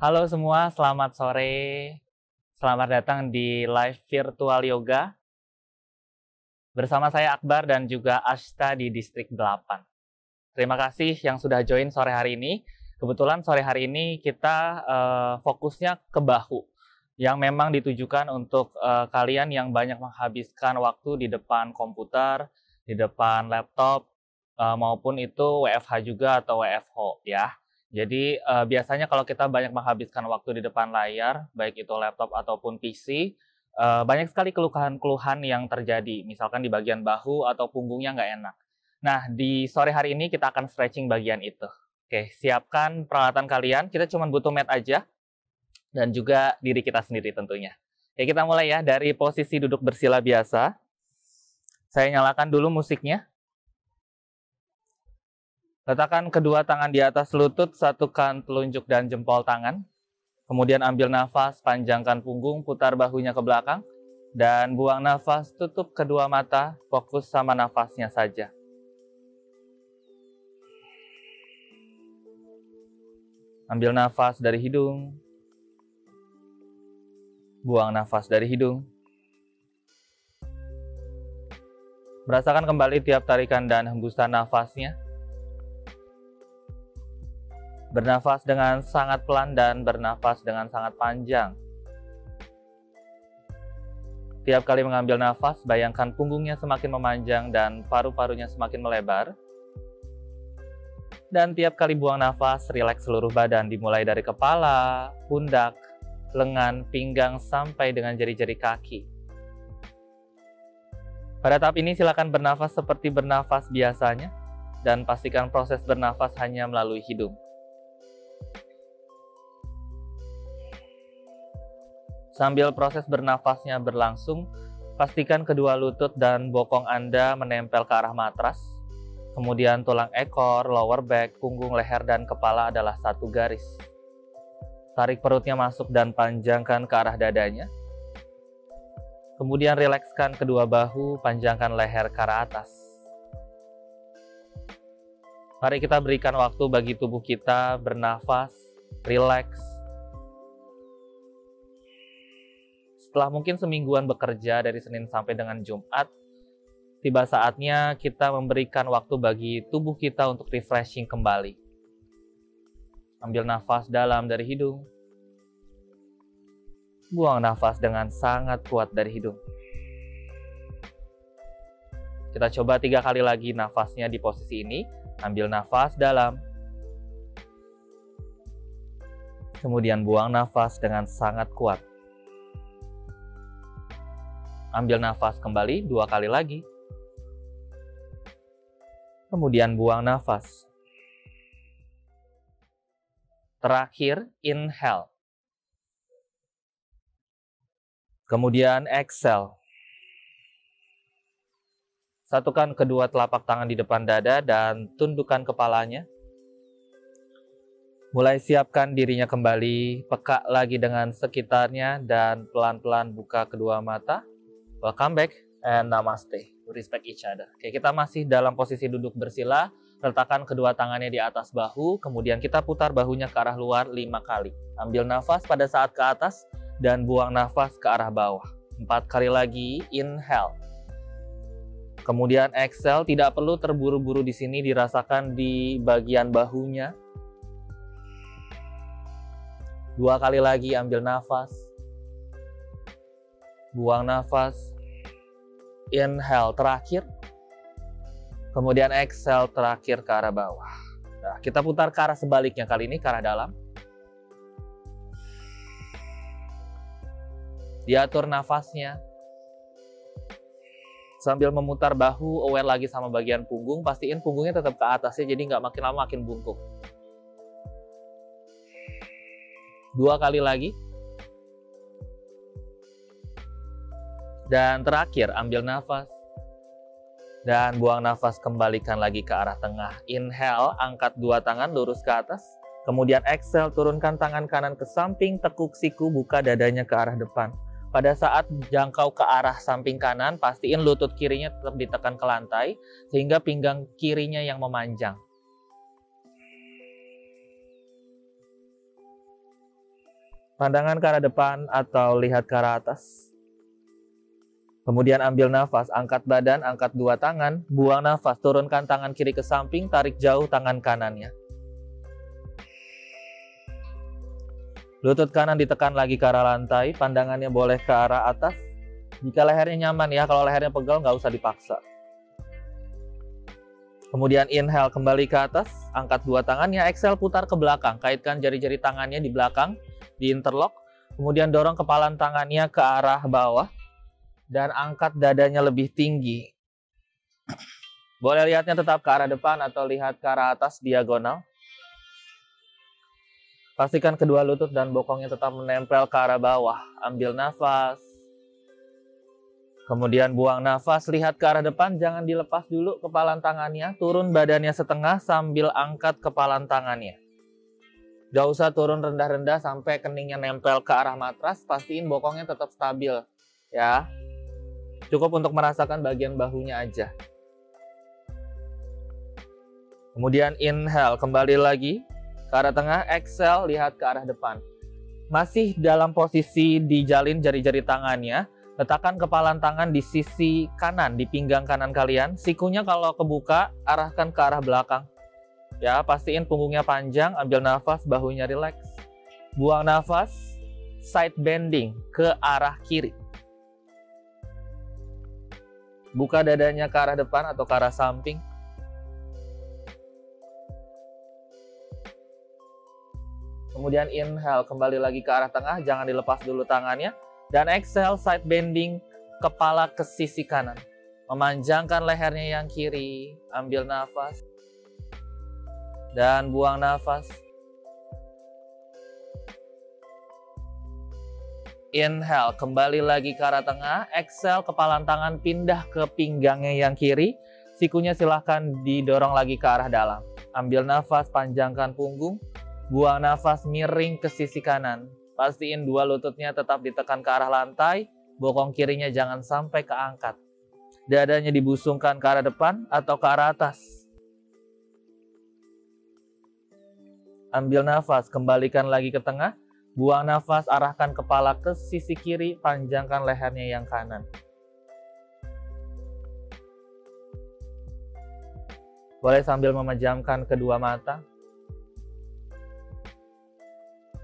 Halo semua, selamat sore. Selamat datang di live virtual yoga bersama saya Akbar dan juga Ashta di Distrik 8. Terima kasih yang sudah join sore hari ini. Kebetulan sore hari ini kita fokusnya ke bahu, yang memang ditujukan untuk kalian yang banyak menghabiskan waktu di depan komputer, di depan laptop, maupun itu WFH juga atau WFH ya. Jadi biasanya kalau kita banyak menghabiskan waktu di depan layar, baik itu laptop ataupun PC, banyak sekali keluhan-keluhan yang terjadi, misalkan di bagian bahu atau punggungnya nggak enak. Nah, di sore hari ini kita akan stretching bagian itu. Oke, siapkan peralatan kalian, kita cuma butuh mat aja, dan juga diri kita sendiri tentunya. Oke, kita mulai ya dari posisi duduk bersila biasa. Saya nyalakan dulu musiknya. Letakkan kedua tangan di atas lutut, satukan telunjuk dan jempol tangan. Kemudian ambil nafas, panjangkan punggung, putar bahunya ke belakang. Dan buang nafas, tutup kedua mata, fokus sama nafasnya saja. Ambil nafas dari hidung. Buang nafas dari hidung. Merasakan kembali tiap tarikan dan hembusan nafasnya. Bernafas dengan sangat pelan dan bernafas dengan sangat panjang. Tiap kali mengambil nafas, bayangkan punggungnya semakin memanjang dan paru-parunya semakin melebar. Dan tiap kali buang nafas, rileks seluruh badan dimulai dari kepala, pundak, lengan, pinggang, sampai dengan jari-jari kaki. Pada tahap ini silakan bernafas seperti bernafas biasanya dan pastikan proses bernafas hanya melalui hidung. Sambil proses bernafasnya berlangsung, pastikan kedua lutut dan bokong Anda menempel ke arah matras. Kemudian tulang ekor, lower back, punggung, leher, dan kepala adalah satu garis. Tarik perutnya masuk dan panjangkan ke arah dadanya. Kemudian rilekskan kedua bahu, panjangkan leher ke arah atas. Mari kita berikan waktu bagi tubuh kita bernafas, rileks. Setelah mungkin semingguan bekerja dari Senin sampai dengan Jumat, tiba saatnya kita memberikan waktu bagi tubuh kita untuk refreshing kembali. Ambil nafas dalam dari hidung. Buang nafas dengan sangat kuat dari hidung. Kita coba 3 kali lagi nafasnya di posisi ini. Ambil nafas dalam. Kemudian buang nafas dengan sangat kuat. Ambil nafas kembali 2 kali lagi. Kemudian buang nafas. Terakhir, inhale. Kemudian exhale. Satukan kedua telapak tangan di depan dada dan tundukkan kepalanya. Mulai siapkan dirinya kembali, peka lagi dengan sekitarnya dan pelan-pelan buka kedua mata. Welcome back and namaste. Respect each other. Oke, kita masih dalam posisi duduk bersila. Letakkan kedua tangannya di atas bahu. Kemudian kita putar bahunya ke arah luar 5 kali. Ambil nafas pada saat ke atas dan buang nafas ke arah bawah. 4 kali lagi. Inhale. Kemudian exhale. Tidak perlu terburu-buru di sini, dirasakan di bagian bahunya. 2 kali lagi. Ambil nafas. Buang nafas. Inhale terakhir. Kemudian exhale terakhir ke arah bawah. Nah, kita putar ke arah sebaliknya kali ini, ke arah dalam. Diatur nafasnya. Sambil memutar bahu, aware lagi sama bagian punggung. Pastiin punggungnya tetap ke atasnya, jadi nggak makin lama makin bungkuk. 2 kali lagi. Dan terakhir, ambil nafas. Dan buang nafas, kembalikan lagi ke arah tengah. Inhale, angkat 2 tangan lurus ke atas. Kemudian exhale, turunkan tangan kanan ke samping, tekuk siku, buka dadanya ke arah depan. Pada saat jangkau ke arah samping kanan, pastiin lutut kirinya tetap ditekan ke lantai, sehingga pinggang kirinya yang memanjang. Pandangan ke arah depan atau lihat ke arah atas. Kemudian ambil nafas, angkat badan, angkat dua tangan, buang nafas, turunkan tangan kiri ke samping, tarik jauh tangan kanannya. Lutut kanan ditekan lagi ke arah lantai, pandangannya boleh ke arah atas. Jika lehernya nyaman ya, kalau lehernya pegal nggak usah dipaksa. Kemudian inhale kembali ke atas, angkat dua tangannya, exhale putar ke belakang, kaitkan jari-jari tangannya di belakang, di interlock. Kemudian dorong kepalan tangannya ke arah bawah dan angkat dadanya lebih tinggi. Boleh lihatnya tetap ke arah depan atau lihat ke arah atas diagonal. Pastikan kedua lutut dan bokongnya tetap menempel ke arah bawah. Ambil nafas. Kemudian buang nafas, lihat ke arah depan, jangan dilepas dulu kepalan tangannya. Turun badannya setengah sambil angkat kepalan tangannya. Gak usah turun rendah-rendah sampai keningnya nempel ke arah matras. Pastiin bokongnya tetap stabil. Ya. Cukup untuk merasakan bagian bahunya aja. Kemudian inhale, kembali lagi ke arah tengah, exhale, lihat ke arah depan. Masih dalam posisi dijalin jari-jari tangannya, letakkan kepalan tangan di sisi kanan, di pinggang kanan kalian. Sikunya kalau kebuka, arahkan ke arah belakang. Ya, pastiin punggungnya panjang, ambil nafas, bahunya rileks. Buang nafas, side bending ke arah kiri. Buka dadanya ke arah depan atau ke arah samping. Kemudian inhale, kembali lagi ke arah tengah, jangan dilepas dulu tangannya. Dan exhale, side bending, kepala ke sisi kanan. Memanjangkan lehernya yang kiri, ambil nafas. Dan buang nafas. Inhale, kembali lagi ke arah tengah. Exhale, kepalan tangan pindah ke pinggangnya yang kiri. Sikunya silahkan didorong lagi ke arah dalam. Ambil nafas, panjangkan punggung. Buang nafas, miring ke sisi kanan. Pastiin dua lututnya tetap ditekan ke arah lantai. Bokong kirinya jangan sampai keangkat. Dadanya dibusungkan ke arah depan atau ke arah atas. Ambil nafas, kembalikan lagi ke tengah. Buang nafas, arahkan kepala ke sisi kiri. Panjangkan lehernya yang kanan. Boleh sambil memejamkan kedua mata.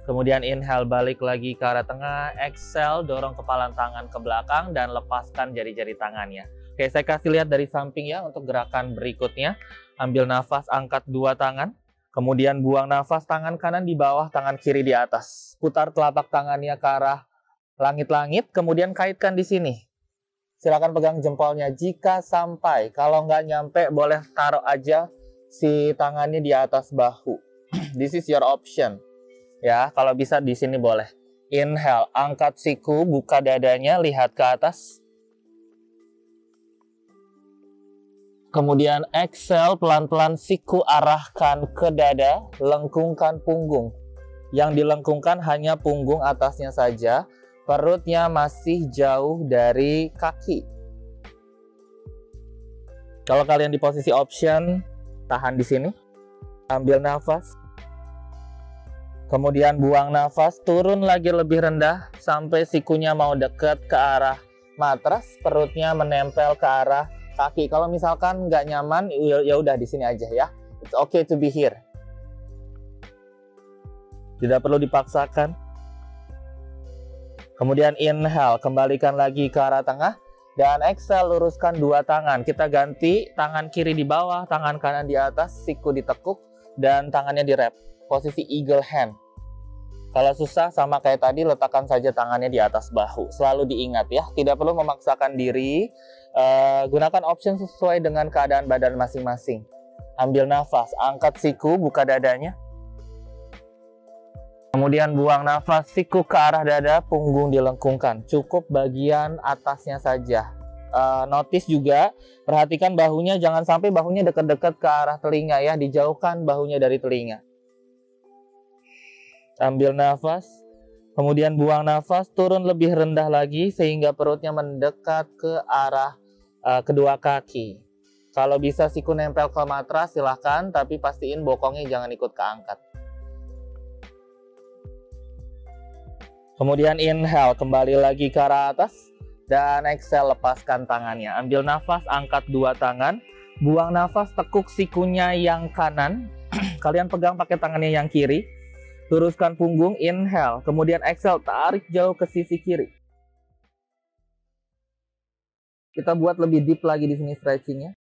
Kemudian inhale, balik lagi ke arah tengah. Exhale, dorong kepalan tangan ke belakang dan lepaskan jari-jari tangannya. Oke, saya kasih lihat dari samping ya untuk gerakan berikutnya. Ambil nafas, angkat dua tangan. Kemudian buang nafas, tangan kanan di bawah, tangan kiri di atas. Putar telapak tangannya ke arah langit-langit, kemudian kaitkan di sini. Silakan pegang jempolnya jika sampai. Kalau nggak nyampe, boleh taruh aja si tangannya di atas bahu. This is your option. Ya, kalau bisa di sini boleh. Inhale, angkat siku, buka dadanya, lihat ke atas. Kemudian exhale, pelan-pelan siku arahkan ke dada, lengkungkan punggung. Yang dilengkungkan hanya punggung atasnya saja, perutnya masih jauh dari kaki. Kalau kalian di posisi option, tahan di sini. Ambil nafas. Kemudian buang nafas, turun lagi lebih rendah sampai sikunya mau dekat ke arah matras, perutnya menempel ke arah kaki. Kalau misalkan nggak nyaman, ya udah di sini aja ya. It's okay to be here. Tidak perlu dipaksakan. Kemudian inhale, kembalikan lagi ke arah tengah. Dan exhale, luruskan dua tangan. Kita ganti, tangan kiri di bawah, tangan kanan di atas, siku ditekuk, dan tangannya direp. Posisi eagle hand. Kalau susah sama kayak tadi, letakkan saja tangannya di atas bahu. Selalu diingat ya, tidak perlu memaksakan diri. Gunakan option sesuai dengan keadaan badan masing-masing. Ambil nafas, angkat siku, buka dadanya. Kemudian buang nafas, siku ke arah dada, punggung dilengkungkan. Cukup bagian atasnya saja. Notice juga, perhatikan bahunya, jangan sampai bahunya dekat-dekat ke arah telinga ya. Dijauhkan bahunya dari telinga. Ambil nafas, kemudian buang nafas, turun lebih rendah lagi sehingga perutnya mendekat ke arah kedua kaki. Kalau bisa siku nempel ke matras silahkan, tapi pastiin bokongnya jangan ikut keangkat. Kemudian inhale, kembali lagi ke arah atas. Dan exhale, lepaskan tangannya. Ambil nafas, angkat dua tangan. Buang nafas, tekuk sikunya yang kanan. Kalian pegang pakai tangannya yang kiri. Luruskan punggung, inhale. Kemudian exhale, tarik jauh ke sisi kiri. Kita buat lebih deep lagi di sini stretchingnya.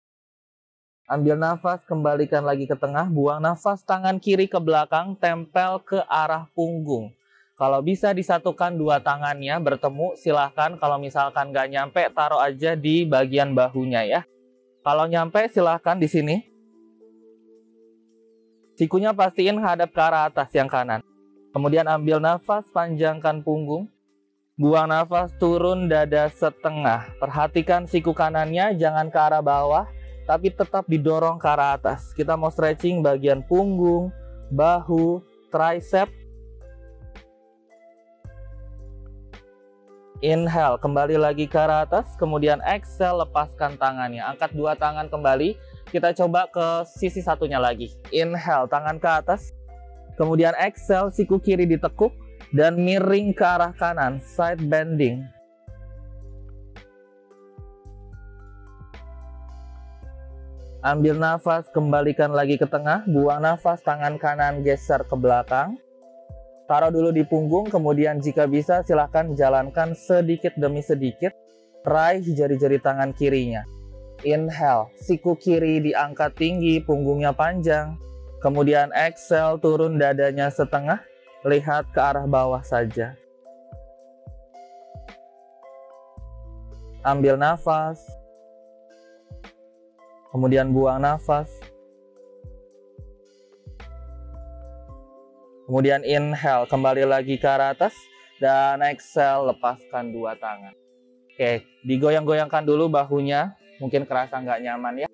Ambil nafas, kembalikan lagi ke tengah. Buang nafas, tangan kiri ke belakang, tempel ke arah punggung. Kalau bisa disatukan dua tangannya, bertemu, silahkan. Kalau misalkan nggak nyampe, taruh aja di bagian bahunya ya. Kalau nyampe, silahkan di sini. Sikunya pastiin hadap ke arah atas yang kanan. Kemudian ambil nafas, panjangkan punggung. Buang nafas, turun dada setengah. Perhatikan siku kanannya, jangan ke arah bawah, tapi tetap didorong ke arah atas. Kita mau stretching bagian punggung, bahu, tricep. Inhale, kembali lagi ke arah atas. Kemudian exhale, lepaskan tangannya. Angkat dua tangan kembali. Kita coba ke sisi satunya lagi. Inhale, tangan ke atas. Kemudian exhale, siku kiri ditekuk. Dan miring ke arah kanan, side bending. Ambil nafas, kembalikan lagi ke tengah. Buang nafas, tangan kanan geser ke belakang. Taruh dulu di punggung, kemudian jika bisa silahkan jalankan sedikit demi sedikit. Raih jari-jari tangan kirinya. Inhale, siku kiri diangkat tinggi, punggungnya panjang. Kemudian exhale, turun dadanya setengah. Lihat ke arah bawah saja. Ambil nafas. Kemudian buang nafas. Kemudian inhale, kembali lagi ke arah atas. Dan exhale, lepaskan dua tangan. Oke, digoyang-goyangkan dulu bahunya. Mungkin kerasa nggak nyaman ya.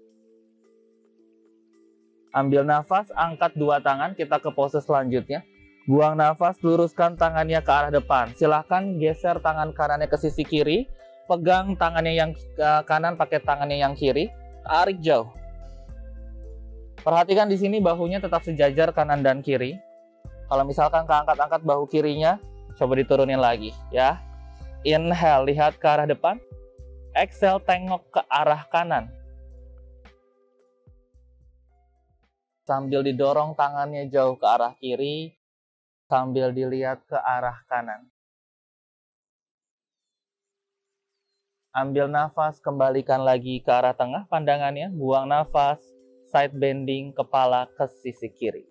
Ambil nafas, angkat dua tangan, kita ke pose selanjutnya. Buang nafas, luruskan tangannya ke arah depan. Silahkan geser tangan kanannya ke sisi kiri. Pegang tangannya yang kanan pakai tangannya yang kiri. Tarik jauh. Perhatikan di sini bahunya tetap sejajar kanan dan kiri. Kalau misalkan keangkat-angkat bahu kirinya, coba diturunin lagi ya. Inhale, lihat ke arah depan. Exhale, tengok ke arah kanan. Sambil didorong tangannya jauh ke arah kiri, sambil dilihat ke arah kanan. Ambil nafas, kembalikan lagi ke arah tengah pandangannya. Buang nafas, side bending, kepala ke sisi kiri.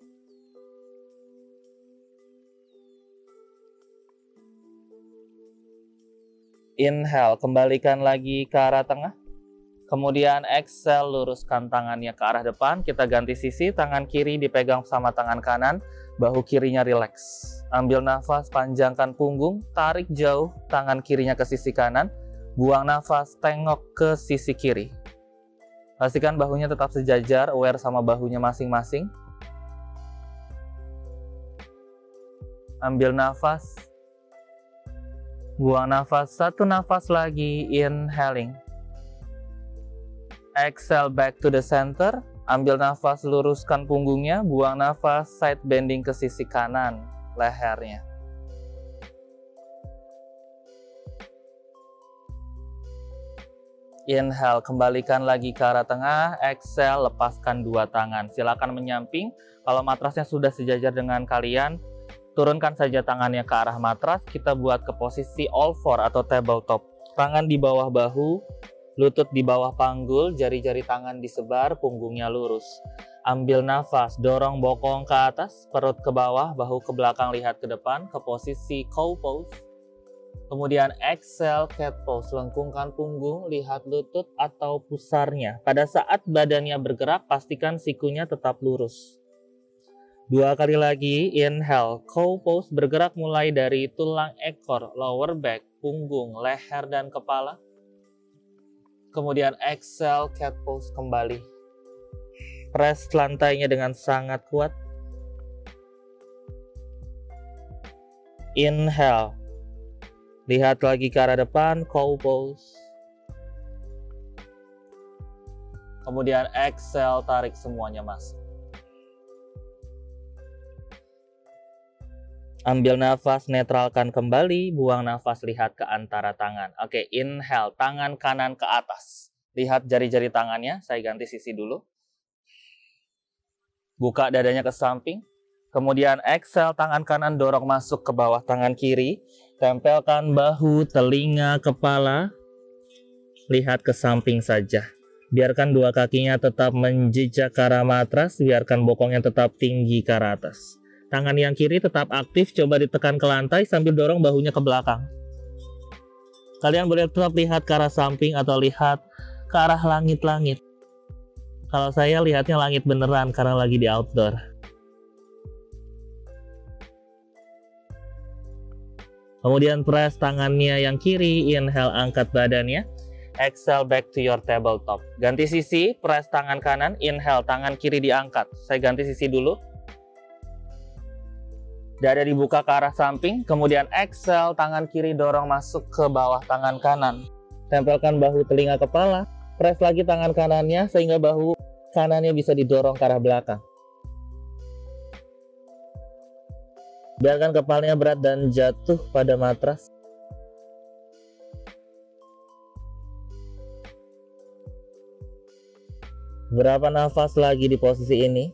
Inhale, kembalikan lagi ke arah tengah. Kemudian exhale, luruskan tangannya ke arah depan. Kita ganti sisi, tangan kiri dipegang sama tangan kanan. Bahu kirinya rileks. Ambil nafas, panjangkan punggung. Tarik jauh, tangan kirinya ke sisi kanan. Buang nafas, tengok ke sisi kiri. Pastikan bahunya tetap sejajar, aware sama bahunya masing-masing. Ambil nafas. Buang nafas, satu nafas lagi, inhaling. Exhale back to the center. Ambil nafas, luruskan punggungnya. Buang nafas, side bending ke sisi kanan lehernya. Inhale, kembalikan lagi ke arah tengah. Exhale, lepaskan dua tangan. Silakan menyamping. Kalau matrasnya sudah sejajar dengan kalian, turunkan saja tangannya ke arah matras. Kita buat ke posisi all four atau tabletop. Tangan di bawah bahu, lutut di bawah panggul, jari-jari tangan disebar, punggungnya lurus. Ambil nafas, dorong bokong ke atas, perut ke bawah, bahu ke belakang, lihat ke depan, ke posisi cow pose. Kemudian exhale, cat pose, lengkungkan punggung, lihat lutut atau pusarnya. Pada saat badannya bergerak, pastikan sikunya tetap lurus. Dua kali lagi, inhale, cow pose, bergerak mulai dari tulang ekor, lower back, punggung, leher, dan kepala. Kemudian exhale, cat pose kembali. Press lantainya dengan sangat kuat. Inhale. Lihat lagi ke arah depan, cow pose. Kemudian exhale, tarik semuanya masuk. Ambil nafas, netralkan kembali, buang nafas, lihat ke antara tangan. Oke, inhale, tangan kanan ke atas. Lihat jari-jari tangannya, saya ganti sisi dulu. Buka dadanya ke samping. Kemudian exhale, tangan kanan dorong masuk ke bawah tangan kiri. Tempelkan bahu, telinga, kepala. Lihat ke samping saja. Biarkan dua kakinya tetap menjejak ke arah matras, biarkan bokongnya tetap tinggi ke arah atas. Tangan yang kiri tetap aktif, coba ditekan ke lantai sambil dorong bahunya ke belakang. Kalian boleh tetap lihat ke arah samping atau lihat ke arah langit-langit. Kalau saya lihatnya langit beneran karena lagi di outdoor. Kemudian press tangannya yang kiri, inhale angkat badannya. Exhale back to your tabletop. Ganti sisi, press tangan kanan, inhale tangan kiri diangkat. Saya ganti sisi dulu. Dada dibuka ke arah samping, kemudian exhale, tangan kiri dorong masuk ke bawah tangan kanan. Tempelkan bahu, telinga, kepala. Press lagi tangan kanannya sehingga bahu kanannya bisa didorong ke arah belakang. Biarkan kepalanya berat dan jatuh pada matras. Berapa nafas lagi di posisi ini?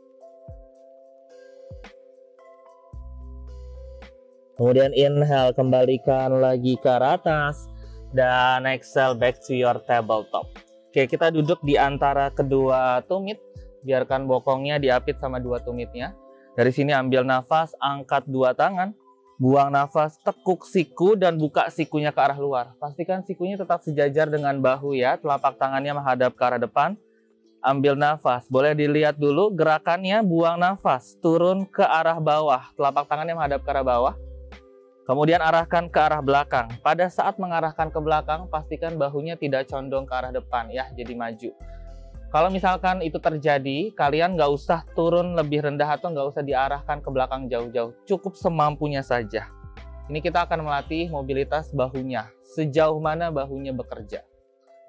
Kemudian inhale, kembalikan lagi ke arah atas. Dan exhale back to your tabletop. Oke, kita duduk di antara kedua tumit. Biarkan bokongnya diapit sama dua tumitnya. Dari sini ambil nafas, angkat dua tangan. Buang nafas, tekuk siku dan buka sikunya ke arah luar. Pastikan sikunya tetap sejajar dengan bahu ya. Telapak tangannya menghadap ke arah depan. Ambil nafas, boleh dilihat dulu gerakannya, buang nafas, turun ke arah bawah. Telapak tangannya menghadap ke arah bawah. Kemudian arahkan ke arah belakang. Pada saat mengarahkan ke belakang, pastikan bahunya tidak condong ke arah depan ya, jadi maju. Kalau misalkan itu terjadi, kalian nggak usah turun lebih rendah atau nggak usah diarahkan ke belakang jauh-jauh. Cukup semampunya saja. Ini kita akan melatih mobilitas bahunya. Sejauh mana bahunya bekerja.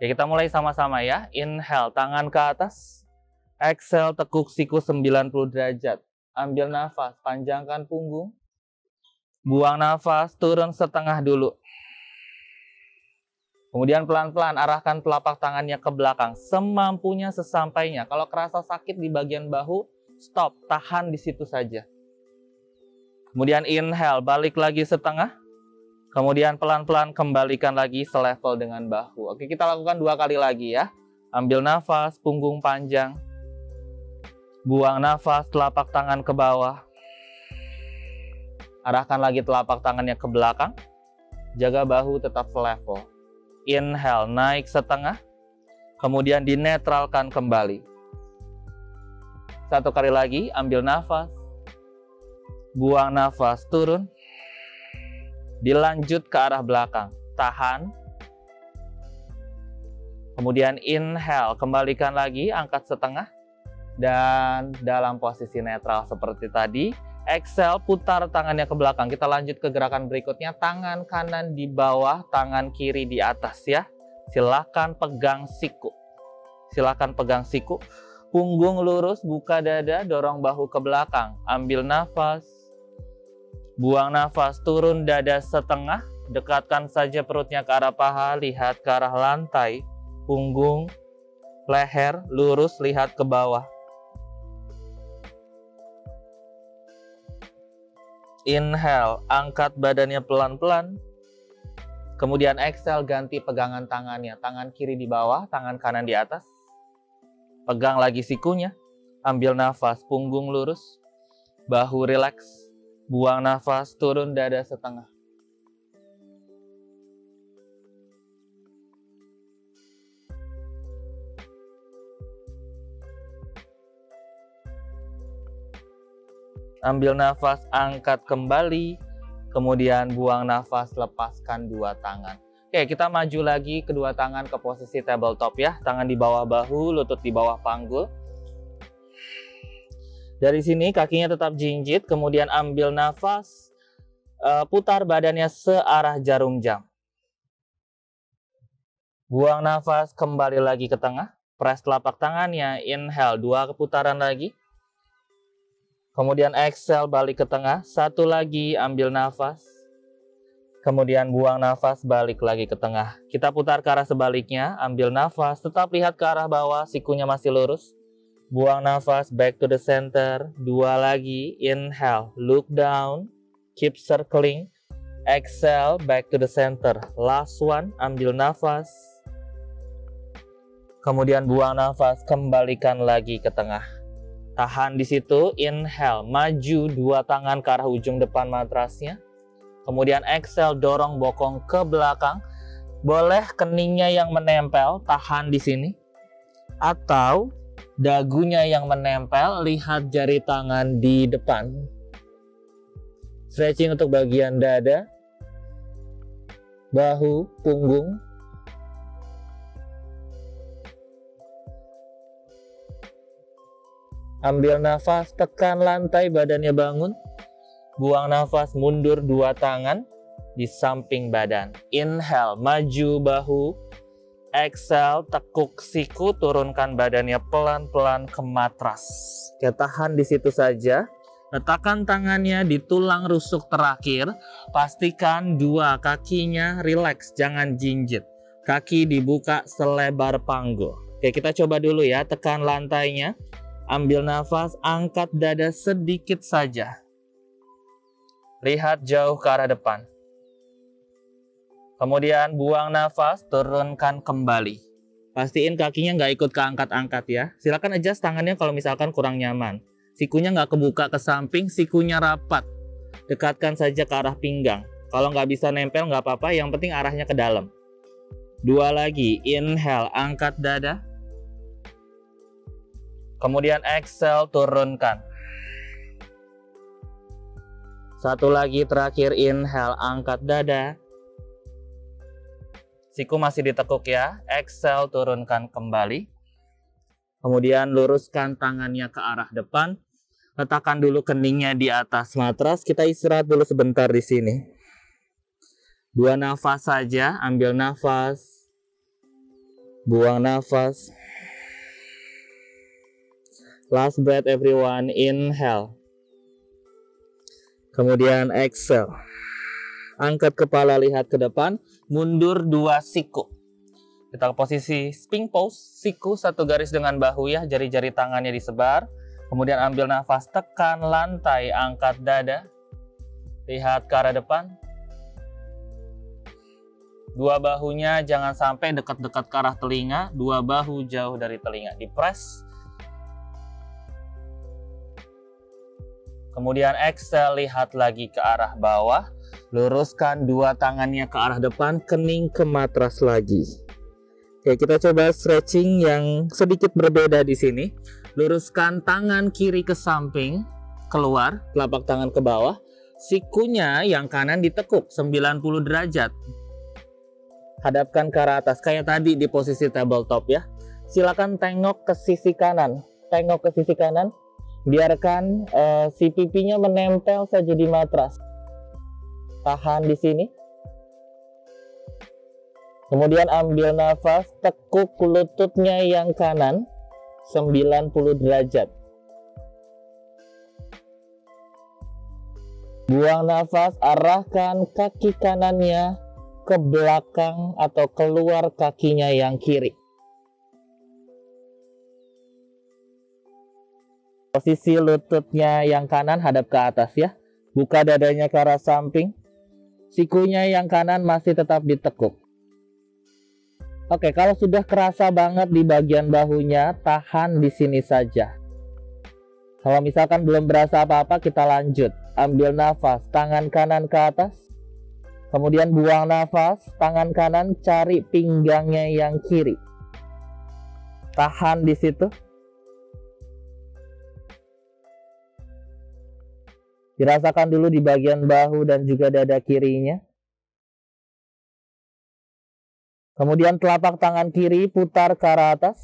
Ya, kita mulai sama-sama ya. Inhale, tangan ke atas. Exhale, tekuk siku 90 derajat. Ambil nafas, panjangkan punggung. Buang nafas, turun setengah dulu. Kemudian pelan-pelan arahkan telapak tangannya ke belakang. Semampunya, sesampainya. Kalau kerasa sakit di bagian bahu, stop, tahan di situ saja. Kemudian inhale, balik lagi setengah. Kemudian pelan-pelan kembalikan lagi selevel dengan bahu. Oke, kita lakukan 2 kali lagi ya. Ambil nafas, punggung panjang. Buang nafas, telapak tangan ke bawah. Arahkan lagi telapak tangannya ke belakang. Jaga bahu tetap selevel. Inhale, naik setengah. Kemudian dinetralkan kembali. 1 kali lagi, ambil nafas. Buang nafas, turun. Dilanjut ke arah belakang. Tahan. Kemudian inhale, kembalikan lagi, angkat setengah. Dan dalam posisi netral seperti tadi. Exhale, putar tangannya ke belakang. Kita lanjut ke gerakan berikutnya. Tangan kanan di bawah, tangan kiri di atas ya. Silakan pegang siku. Silakan pegang siku. Punggung lurus, buka dada, dorong bahu ke belakang. Ambil nafas. Buang nafas, turun dada setengah. Dekatkan saja perutnya ke arah paha, lihat ke arah lantai. Punggung, leher, lurus, lihat ke bawah. Inhale, angkat badannya pelan-pelan. Kemudian exhale, ganti pegangan tangannya. Tangan kiri di bawah, tangan kanan di atas. Pegang lagi sikunya. Ambil nafas, punggung lurus. Bahu rileks. Buang nafas, turun dada setengah. Ambil nafas, angkat kembali. Kemudian buang nafas, lepaskan 2 tangan. Oke, kita maju lagi kedua tangan ke posisi tabletop ya. Tangan di bawah bahu, lutut di bawah panggul. Dari sini kakinya tetap jinjit, kemudian ambil nafas. Putar badannya searah jarum jam. Buang nafas, kembali lagi ke tengah. Press telapak tangannya, inhale, 2 putaran lagi. Kemudian exhale, balik ke tengah. Satu lagi, ambil nafas. Kemudian buang nafas, balik lagi ke tengah. Kita putar ke arah sebaliknya, ambil nafas, tetap lihat ke arah bawah, sikunya masih lurus. Buang nafas, back to the center. Dua lagi, inhale, look down, keep circling. Exhale, back to the center. Last one, ambil nafas. Kemudian buang nafas, kembalikan lagi ke tengah. Tahan di situ, inhale, maju dua tangan ke arah ujung depan matrasnya. Kemudian exhale, dorong bokong ke belakang. Boleh keningnya yang menempel, tahan di sini. Atau dagunya yang menempel, lihat jari tangan di depan. Stretching untuk bagian dada, bahu, punggung. Ambil nafas, tekan lantai, badannya bangun. Buang nafas, mundur dua tangan di samping badan. Inhale, maju bahu. Exhale, tekuk siku, turunkan badannya pelan-pelan ke matras. Oke, tahan di situ saja. Letakkan tangannya di tulang rusuk terakhir. Pastikan dua kakinya rileks, jangan jinjit. Kaki dibuka selebar panggul. Oke, kita coba dulu ya, tekan lantainya. Ambil nafas, angkat dada sedikit saja. Lihat jauh ke arah depan. Kemudian buang nafas, turunkan kembali. Pastiin kakinya nggak ikut keangkat-angkat ya. Silakan adjust tangannya kalau misalkan kurang nyaman. Sikunya nggak kebuka ke samping, sikunya rapat. Dekatkan saja ke arah pinggang. Kalau nggak bisa nempel nggak apa-apa, yang penting arahnya ke dalam. Dua lagi, inhale, angkat dada. Kemudian exhale, turunkan. Satu lagi terakhir, inhale, angkat dada. Siku masih ditekuk ya. Exhale, turunkan kembali. Kemudian luruskan tangannya ke arah depan. Letakkan dulu keningnya di atas matras. Kita istirahat dulu sebentar di sini. Dua nafas saja. Ambil nafas. Buang nafas. Last breath everyone, inhale. Kemudian exhale. Angkat kepala, lihat ke depan. Mundur dua siku. Kita ke posisi sphinx pose. Siku satu garis dengan bahu ya. Jari-jari tangannya disebar. Kemudian ambil nafas, tekan lantai, angkat dada. Lihat ke arah depan. Dua bahunya jangan sampai dekat-dekat ke arah telinga. Dua bahu jauh dari telinga. Di-press. Kemudian exhale, lihat lagi ke arah bawah. Luruskan dua tangannya ke arah depan, kening ke matras lagi. Oke, kita coba stretching yang sedikit berbeda di sini. Luruskan tangan kiri ke samping, keluar, telapak tangan ke bawah. Sikunya yang kanan ditekuk 90 derajat. Hadapkan ke arah atas, kayak tadi di posisi tabletop ya. Silakan tengok ke sisi kanan. Tengok ke sisi kanan. Biarkan si pipinya menempel saja di matras. Tahan di sini. Kemudian ambil nafas, tekuk lututnya yang kanan 90 derajat. Buang nafas, arahkan kaki kanannya ke belakang atau keluar kakinya yang kiri. Posisi lututnya yang kanan hadap ke atas ya. Buka dadanya ke arah samping. Sikunya yang kanan masih tetap ditekuk. Oke, kalau sudah kerasa banget di bagian bahunya, tahan di sini saja. Kalau misalkan belum berasa apa-apa, kita lanjut. Ambil nafas, tangan kanan ke atas. Kemudian buang nafas, tangan kanan cari pinggangnya yang kiri. Tahan di situ. Dirasakan dulu di bagian bahu dan juga dada kirinya. Kemudian telapak tangan kiri putar ke arah atas.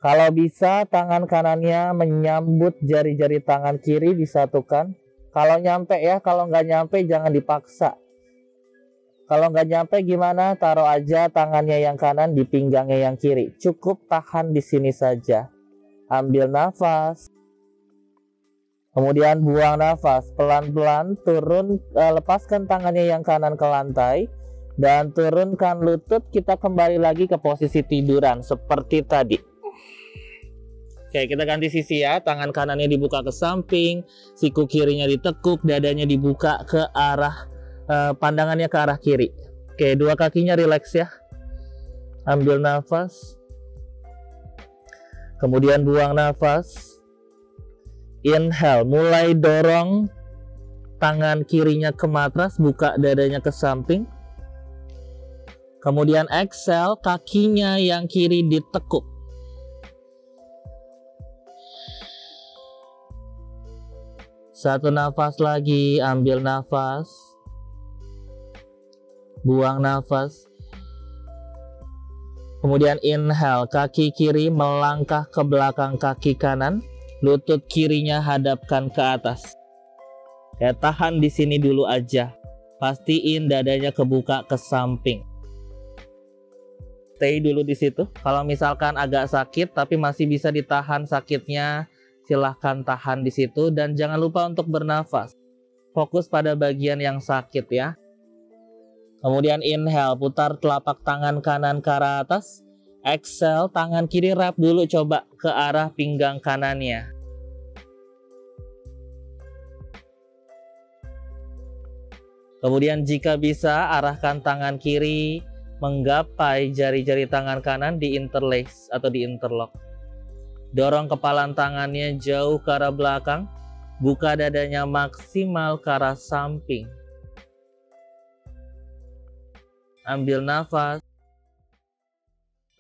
Kalau bisa tangan kanannya menyambut jari-jari tangan kiri, disatukan. Kalau nyampe ya, kalau nggak nyampe jangan dipaksa. Kalau nggak nyampe gimana? Taruh aja tangannya yang kanan di pinggangnya yang kiri. Cukup tahan di sini saja. Ambil nafas. Kemudian buang nafas, pelan-pelan turun, lepaskan tangannya yang kanan ke lantai dan turunkan lutut. Kita kembali lagi ke posisi tiduran seperti tadi. Oke, kita ganti sisi ya. Tangan kanannya dibuka ke samping, siku kirinya ditekuk, dadanya dibuka ke arah, pandangannya ke arah kiri. Oke, dua kakinya rileks ya. Ambil nafas, kemudian buang nafas. Inhale, mulai dorong tangan kirinya ke matras, buka dadanya ke samping. Kemudian exhale, kakinya yang kiri ditekuk. Satu nafas lagi, ambil nafas. Buang nafas. Kemudian inhale, kaki kiri melangkah ke belakang kaki kanan. Lutut kirinya hadapkan ke atas. Ya, tahan di sini dulu aja. Pastiin dadanya kebuka ke samping. Stay dulu di situ. Kalau misalkan agak sakit tapi masih bisa ditahan sakitnya, silahkan tahan di situ dan jangan lupa untuk bernafas. Fokus pada bagian yang sakit ya. Kemudian inhale, putar telapak tangan kanan ke arah atas. Exhale, tangan kiri wrap dulu coba ke arah pinggang kanannya. Kemudian jika bisa, arahkan tangan kiri menggapai jari-jari tangan kanan di interlace atau di interlock. Dorong kepalan tangannya jauh ke arah belakang. Buka dadanya maksimal ke arah samping. Ambil nafas.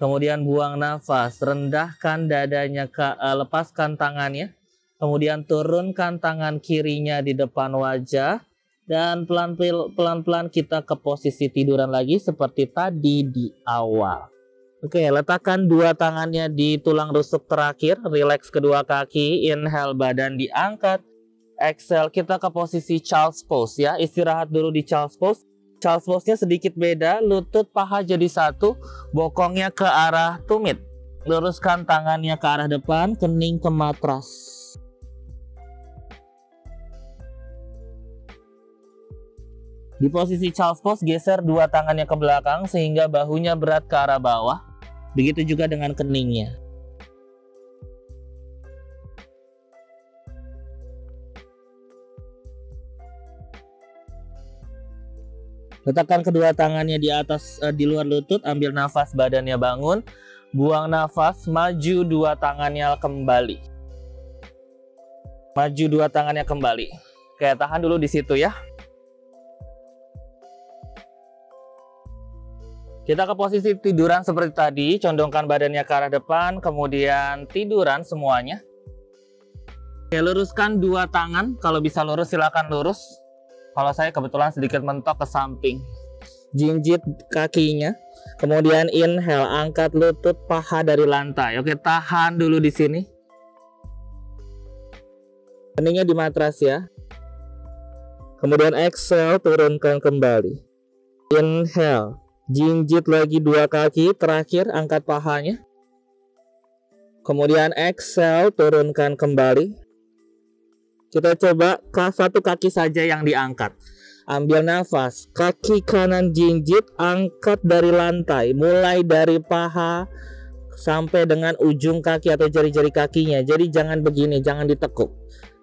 Kemudian buang nafas, rendahkan dadanya, lepaskan tangannya. Kemudian turunkan tangan kirinya di depan wajah. Dan pelan-pelan kita ke posisi tiduran lagi seperti tadi di awal. Oke, letakkan dua tangannya di tulang rusuk terakhir. Relax kedua kaki, inhale badan diangkat. Exhale, kita ke posisi child's pose ya. Istirahat dulu di child's pose. Child's pose-nya sedikit beda, lutut paha jadi satu, bokongnya ke arah tumit. Luruskan tangannya ke arah depan, kening ke matras. Di posisi child's pose, geser dua tangannya ke belakang sehingga bahunya berat ke arah bawah. Begitu juga dengan keningnya. Letakkan kedua tangannya di atas, di luar lutut, ambil nafas, badannya bangun. Buang nafas, maju dua tangannya kembali. Maju dua tangannya kembali. Oke, tahan dulu di situ ya. Kita ke posisi tiduran seperti tadi, condongkan badannya ke arah depan, kemudian tiduran semuanya. Oke, luruskan dua tangan, kalau bisa lurus silakan lurus. Kalau saya kebetulan sedikit mentok ke samping. Jinjit kakinya. Kemudian inhale, angkat lutut paha dari lantai. Oke, tahan dulu di sini. Keningnya di matras ya. Kemudian exhale, turunkan kembali. Inhale, jinjit lagi dua kaki. Terakhir, angkat pahanya. Kemudian exhale, turunkan kembali. Kita coba satu kaki saja yang diangkat. Ambil nafas, kaki kanan jinjit, angkat dari lantai. Mulai dari paha sampai dengan ujung kaki atau jari-jari kakinya. Jadi jangan begini, jangan ditekuk.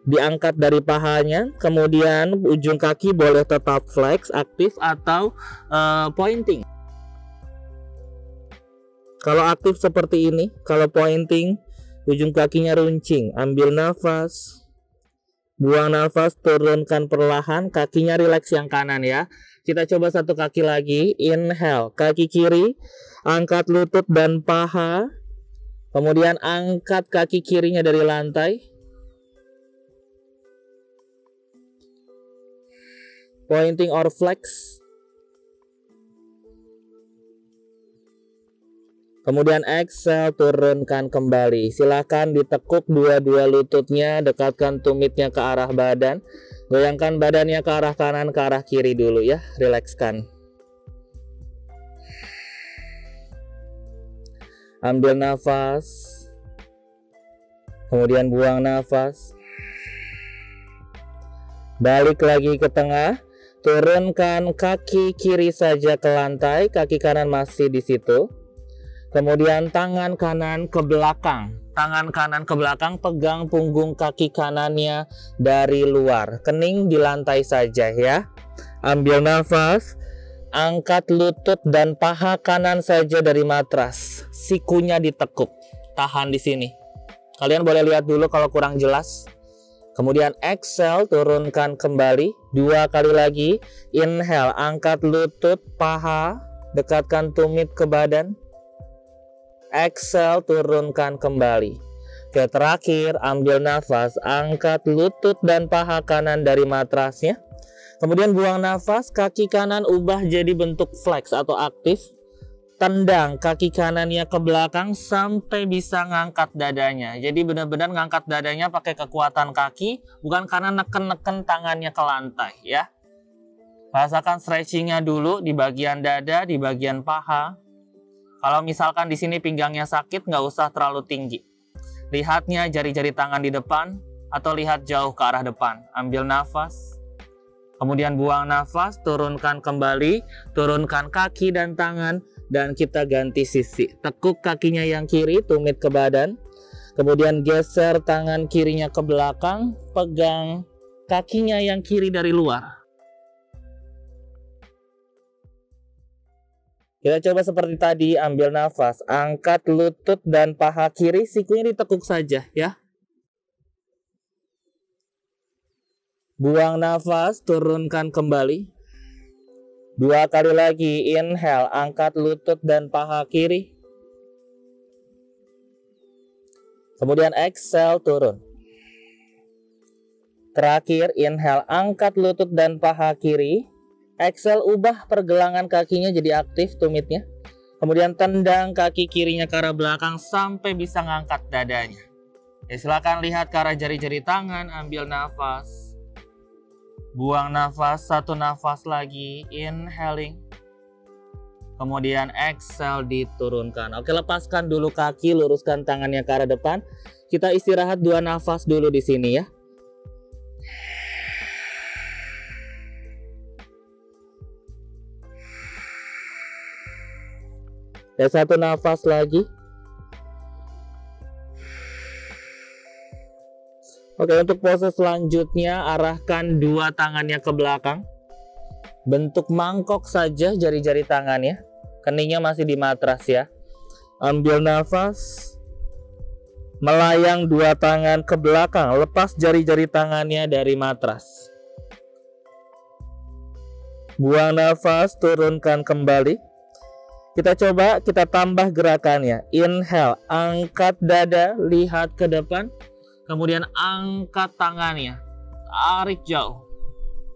Diangkat dari pahanya, kemudian ujung kaki boleh tetap flex, aktif atau pointing. Kalau aktif seperti ini, kalau pointing, ujung kakinya runcing. Ambil nafas. Buang nafas, turunkan perlahan, kakinya rileks yang kanan ya. Kita coba satu kaki lagi, inhale, kaki kiri, angkat lutut dan paha. Kemudian angkat kaki kirinya dari lantai. Pointing or flex. Kemudian exhale, turunkan kembali. Silakan ditekuk dua-dua lututnya, dekatkan tumitnya ke arah badan. Goyangkan badannya ke arah kanan, ke arah kiri dulu ya. Rilekskan. Ambil nafas. Kemudian buang nafas. Balik lagi ke tengah. Turunkan kaki kiri saja ke lantai, kaki kanan masih di situ. Kemudian tangan kanan ke belakang. Tangan kanan ke belakang, pegang punggung kaki kanannya dari luar. Kening di lantai saja ya. Ambil nafas. Angkat lutut dan paha kanan saja dari matras. Sikunya ditekuk. Tahan di sini. Kalian boleh lihat dulu kalau kurang jelas. Kemudian exhale, turunkan kembali. 2 kali lagi. Inhale, angkat lutut, paha, dekatkan tumit ke badan. Exhale, turunkan kembali. Oke, terakhir ambil nafas, angkat lutut dan paha kanan dari matrasnya. Kemudian buang nafas, kaki kanan ubah jadi bentuk flex atau aktif. Tendang kaki kanannya ke belakang sampai bisa ngangkat dadanya. Jadi benar-benar ngangkat dadanya pakai kekuatan kaki, bukan karena neken-neken tangannya ke lantai ya. Rasakan stretchingnya dulu di bagian dada, di bagian paha. Kalau misalkan di sini pinggangnya sakit, nggak usah terlalu tinggi. Lihatnya jari-jari tangan di depan atau lihat jauh ke arah depan. Ambil nafas. Kemudian buang nafas, turunkan kembali, turunkan kaki dan tangan, dan kita ganti sisi. Tekuk kakinya yang kiri, tumit ke badan. Kemudian geser tangan kirinya ke belakang, pegang kakinya yang kiri dari luar. Kita coba seperti tadi, ambil nafas, angkat lutut dan paha kiri, sikunya ditekuk saja ya. Buang nafas, turunkan kembali. 2 kali lagi, inhale, angkat lutut dan paha kiri. Kemudian exhale, turun. Terakhir, inhale, angkat lutut dan paha kiri. Exhale, ubah pergelangan kakinya jadi aktif, tumitnya. Kemudian tendang kaki kirinya ke arah belakang sampai bisa ngangkat dadanya. Ya, silakan lihat ke arah jari-jari tangan, ambil nafas. Buang nafas, 1 nafas lagi, inhaling. Kemudian exhale, diturunkan. Oke, lepaskan dulu kaki, luruskan tangannya ke arah depan. Kita istirahat 2 nafas dulu di sini ya. Ya, 1 nafas lagi. Oke, untuk pose selanjutnya arahkan 2 tangannya ke belakang. Bentuk mangkok saja jari-jari tangannya. Keningnya masih di matras ya. Ambil nafas. Melayang 2 tangan ke belakang. Lepas jari-jari tangannya dari matras. Buang nafas, turunkan kembali. Kita coba, kita tambah gerakannya. Inhale, angkat dada, lihat ke depan. Kemudian angkat tangannya, tarik jauh,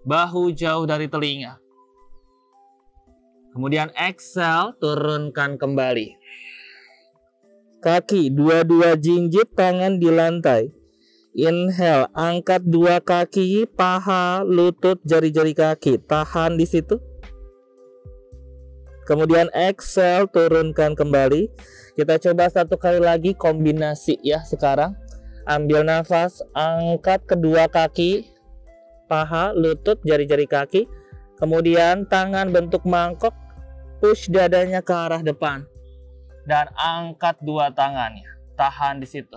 bahu jauh dari telinga. Kemudian exhale, turunkan kembali. Kaki, 2-2 jinjit, tangan di lantai. Inhale, angkat 2 kaki, paha, lutut, jari-jari kaki. Tahan di situ. Kemudian exhale, turunkan kembali. Kita coba 1 kali lagi kombinasi ya sekarang. Ambil nafas, angkat kedua kaki, paha, lutut, jari-jari kaki. Kemudian tangan bentuk mangkok, push dadanya ke arah depan. Dan angkat 2 tangannya, tahan di situ.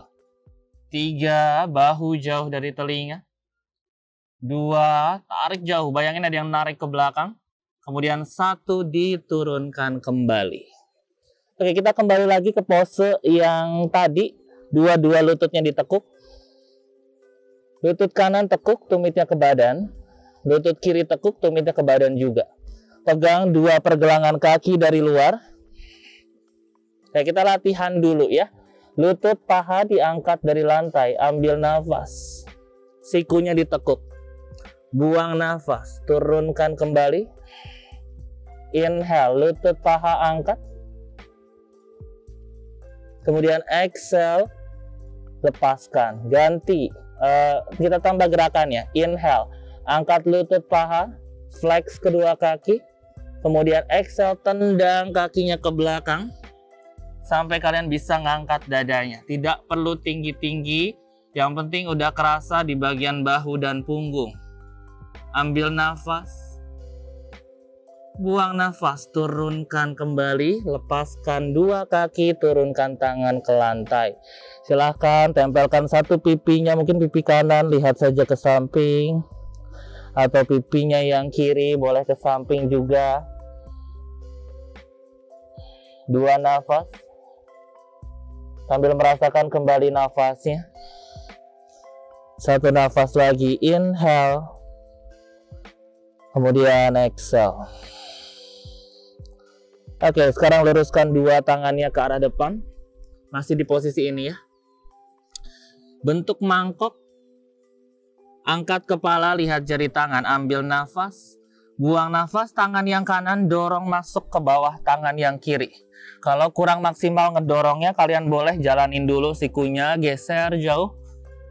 3, bahu jauh dari telinga. 2, tarik jauh, bayangin ada yang narik ke belakang. Kemudian 1, diturunkan kembali. Oke, kita kembali lagi ke pose yang tadi. 2 lututnya ditekuk. Lutut kanan tekuk, tumitnya ke badan. Lutut kiri tekuk, tumitnya ke badan juga. Pegang 2 pergelangan kaki dari luar. Oke, kita latihan dulu ya. Lutut paha diangkat dari lantai. Ambil nafas. Sikunya ditekuk. Buang nafas. Turunkan kembali. Inhale, lutut paha angkat. Kemudian exhale, lepaskan. Ganti, kita tambah gerakannya. Inhale, angkat lutut paha, flex kedua kaki. Kemudian exhale, tendang kakinya ke belakang. Sampai kalian bisa ngangkat dadanya. Tidak perlu tinggi-tinggi, yang penting udah kerasa di bagian bahu dan punggung. ambil nafas, buang nafas, turunkan kembali, lepaskan dua kaki, turunkan tangan ke lantai. Silahkan tempelkan satu pipinya, mungkin pipi kanan, lihat saja ke samping. Atau pipinya yang kiri, boleh ke samping juga. Dua nafas, sambil merasakan kembali nafasnya. Satu nafas lagi, inhale. Kemudian exhale. Oke, sekarang luruskan dua tangannya ke arah depan. Masih di posisi ini ya. Bentuk mangkok. Angkat kepala, lihat jari tangan. Ambil nafas. Buang nafas, tangan yang kanan dorong masuk ke bawah tangan yang kiri. Kalau kurang maksimal ngedorongnya, kalian boleh jalanin dulu sikunya, geser jauh.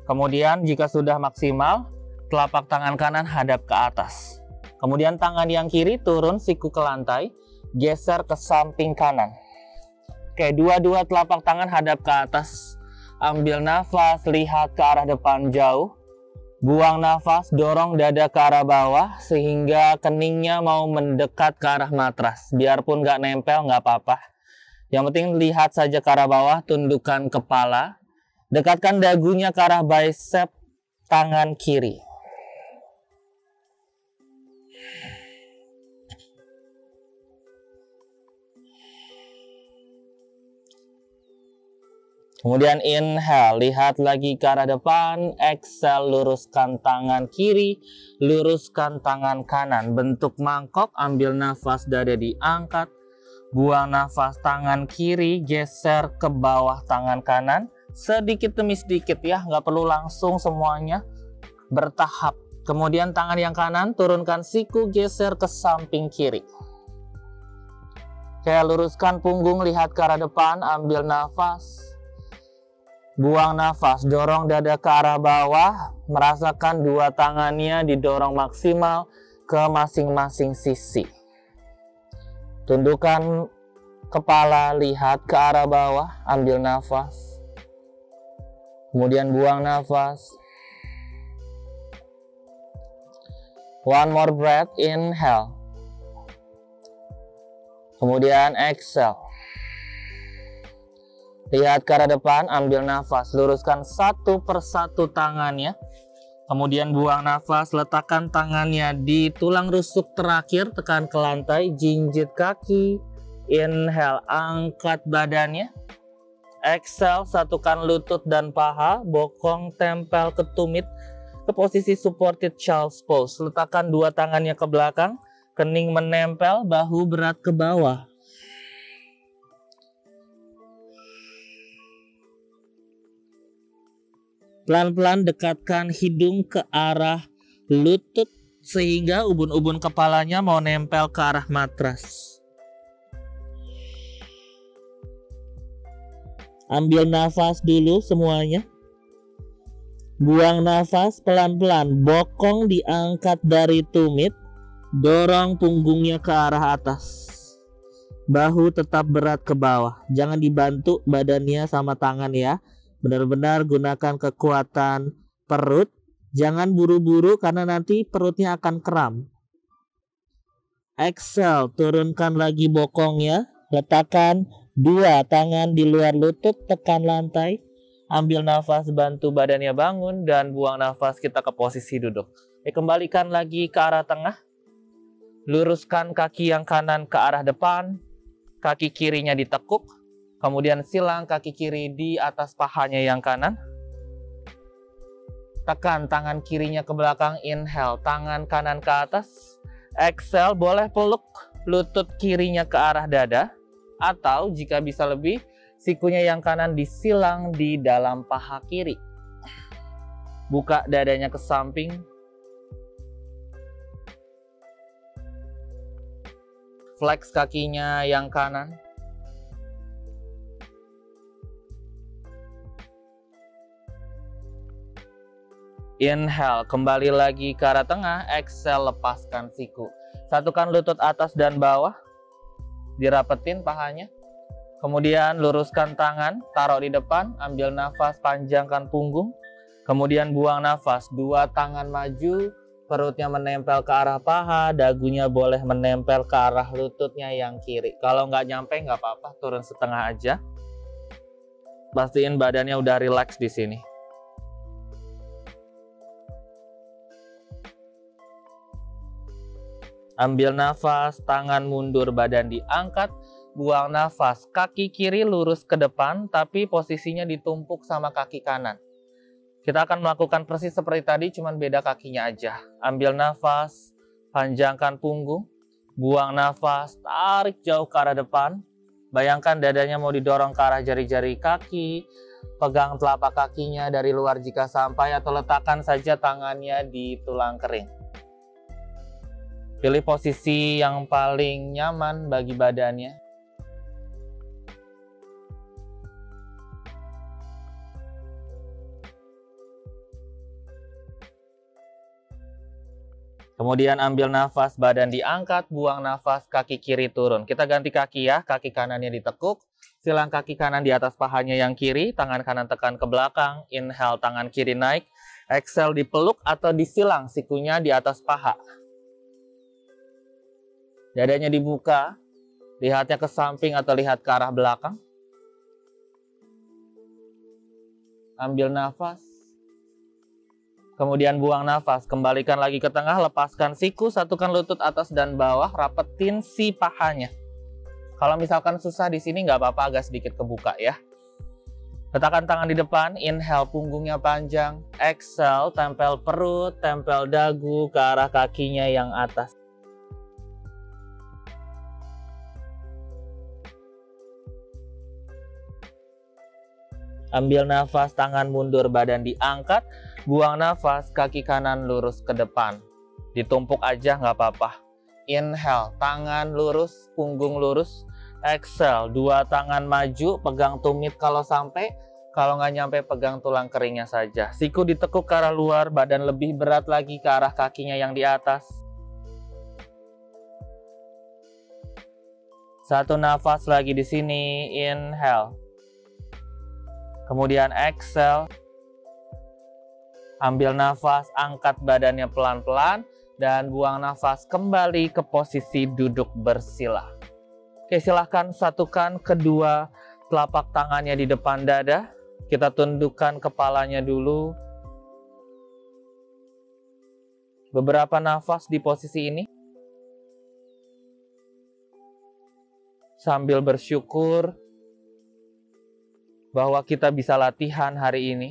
Kemudian jika sudah maksimal, telapak tangan kanan hadap ke atas. Kemudian tangan yang kiri turun siku ke lantai. Geser ke samping kanan. Oke, dua-dua telapak tangan hadap ke atas. Ambil nafas, lihat ke arah depan jauh. Buang nafas, dorong dada ke arah bawah sehingga keningnya mau mendekat ke arah matras. Biarpun nggak nempel, nggak apa-apa. Yang penting lihat saja ke arah bawah, tundukkan kepala. Dekatkan dagunya ke arah bicep tangan kiri. Kemudian inhale, lihat lagi ke arah depan, exhale, luruskan tangan kiri, luruskan tangan kanan, bentuk mangkok, ambil nafas, dada diangkat, buang nafas, tangan kiri, geser ke bawah tangan kanan, sedikit demi sedikit ya, nggak perlu langsung semuanya, bertahap. Kemudian tangan yang kanan, turunkan siku, geser ke samping kiri. Kayak luruskan punggung, lihat ke arah depan, ambil nafas. Buang nafas, dorong dada ke arah bawah, merasakan dua tangannya didorong maksimal ke masing-masing sisi. Tundukkan kepala, lihat ke arah bawah, ambil nafas. Kemudian buang nafas. One more breath, inhale. Kemudian exhale. Lihat ke arah depan, ambil nafas, luruskan satu persatu tangannya. Kemudian buang nafas, letakkan tangannya di tulang rusuk terakhir, tekan ke lantai, jinjit kaki. Inhale, angkat badannya. Exhale, satukan lutut dan paha, bokong tempel ke tumit, ke posisi supported child's pose. Letakkan dua tangannya ke belakang, kening menempel, bahu berat ke bawah. Pelan-pelan dekatkan hidung ke arah lutut sehingga ubun-ubun kepalanya mau nempel ke arah matras. Ambil nafas dulu semuanya. Buang nafas pelan-pelan, bokong diangkat dari tumit, dorong punggungnya ke arah atas. Bahu tetap berat ke bawah, jangan dibantu badannya sama tangan ya. Benar-benar gunakan kekuatan perut. Jangan buru-buru karena nanti perutnya akan kram. Exhale, turunkan lagi bokongnya. Letakkan dua tangan di luar lutut, tekan lantai. Ambil nafas, bantu badannya bangun. Dan buang nafas, kita ke posisi duduk. Kembalikan lagi ke arah tengah. Luruskan kaki yang kanan ke arah depan. Kaki kirinya ditekuk. Kemudian silang kaki kiri di atas pahanya yang kanan. Tekan tangan kirinya ke belakang, inhale, tangan kanan ke atas. Exhale, boleh peluk lutut kirinya ke arah dada. Atau jika bisa lebih, sikunya yang kanan disilang di dalam paha kiri. Buka dadanya ke samping. Flex kakinya yang kanan. Inhale, kembali lagi ke arah tengah. Exhale, lepaskan siku. Satukan lutut atas dan bawah. Dirapetin pahanya. Kemudian luruskan tangan, taruh di depan. Ambil nafas, panjangkan punggung. Kemudian buang nafas. Dua tangan maju, perutnya menempel ke arah paha, dagunya boleh menempel ke arah lututnya yang kiri. Kalau nggak nyampe nggak apa-apa, turun setengah aja. Pastiin badannya udah rileks di sini. Ambil nafas, tangan mundur, badan diangkat. Buang nafas, kaki kiri lurus ke depan, tapi posisinya ditumpuk sama kaki kanan. Kita akan melakukan persis seperti tadi, cuman beda kakinya aja. Ambil nafas, panjangkan punggung. Buang nafas, tarik jauh ke arah depan. Bayangkan dadanya mau didorong ke arah jari-jari kaki. Pegang telapak kakinya dari luar jika sampai, atau letakkan saja tangannya di tulang kering. Pilih posisi yang paling nyaman bagi badannya. Kemudian ambil nafas, badan diangkat, buang nafas, kaki kiri turun. Kita ganti kaki ya, kaki kanannya ditekuk. Silang kaki kanan di atas pahanya yang kiri, tangan kanan tekan ke belakang. Inhale, tangan kiri naik. Exhale, dipeluk atau disilang sikunya di atas paha. Dadanya dibuka, lihatnya ke samping atau lihat ke arah belakang. Ambil nafas. Kemudian buang nafas, kembalikan lagi ke tengah, lepaskan siku, satukan lutut atas dan bawah, rapetin si pahanya. Kalau misalkan susah di sini nggak apa-apa, agak sedikit kebuka ya. Letakkan tangan di depan, inhale punggungnya panjang, exhale tempel perut, tempel dagu ke arah kakinya yang atas. Ambil nafas, tangan mundur, badan diangkat. Buang nafas, kaki kanan lurus ke depan. Ditumpuk aja nggak apa-apa. Inhale, tangan lurus, punggung lurus. Exhale, dua tangan maju, pegang tumit kalau sampai. Kalau nggak nyampe, pegang tulang keringnya saja. Siku ditekuk ke arah luar, badan lebih berat lagi ke arah kakinya yang di atas. Satu nafas lagi di sini, inhale. Kemudian exhale. Ambil nafas, angkat badannya pelan-pelan, dan buang nafas kembali ke posisi duduk bersila. Oke, silahkan satukan kedua telapak tangannya di depan dada. Kita tundukkan kepalanya dulu. Beberapa nafas di posisi ini. Sambil bersyukur bahwa kita bisa latihan hari ini.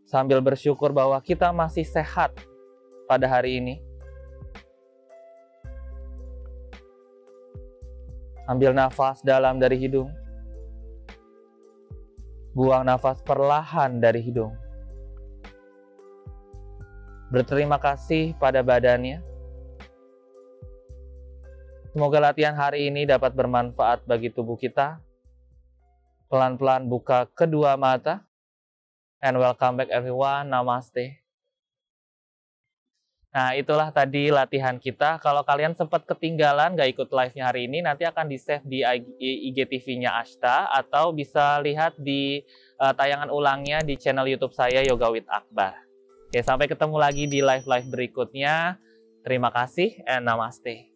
Sambil bersyukur bahwa kita masih sehat pada hari ini. Ambil nafas dalam dari hidung. Buang nafas perlahan dari hidung. Berterima kasih pada badannya. Semoga latihan hari ini dapat bermanfaat bagi tubuh kita. Pelan-pelan buka kedua mata. And welcome back everyone, namaste. Nah, itulah tadi latihan kita. Kalau kalian sempat ketinggalan, nggak ikut live-nya hari ini, nanti akan di-save di IGTV-nya Ashta, atau bisa lihat di tayangan ulangnya di channel YouTube saya, Yoga with Akbar. Oke, sampai ketemu lagi di live-live berikutnya. Terima kasih, and namaste.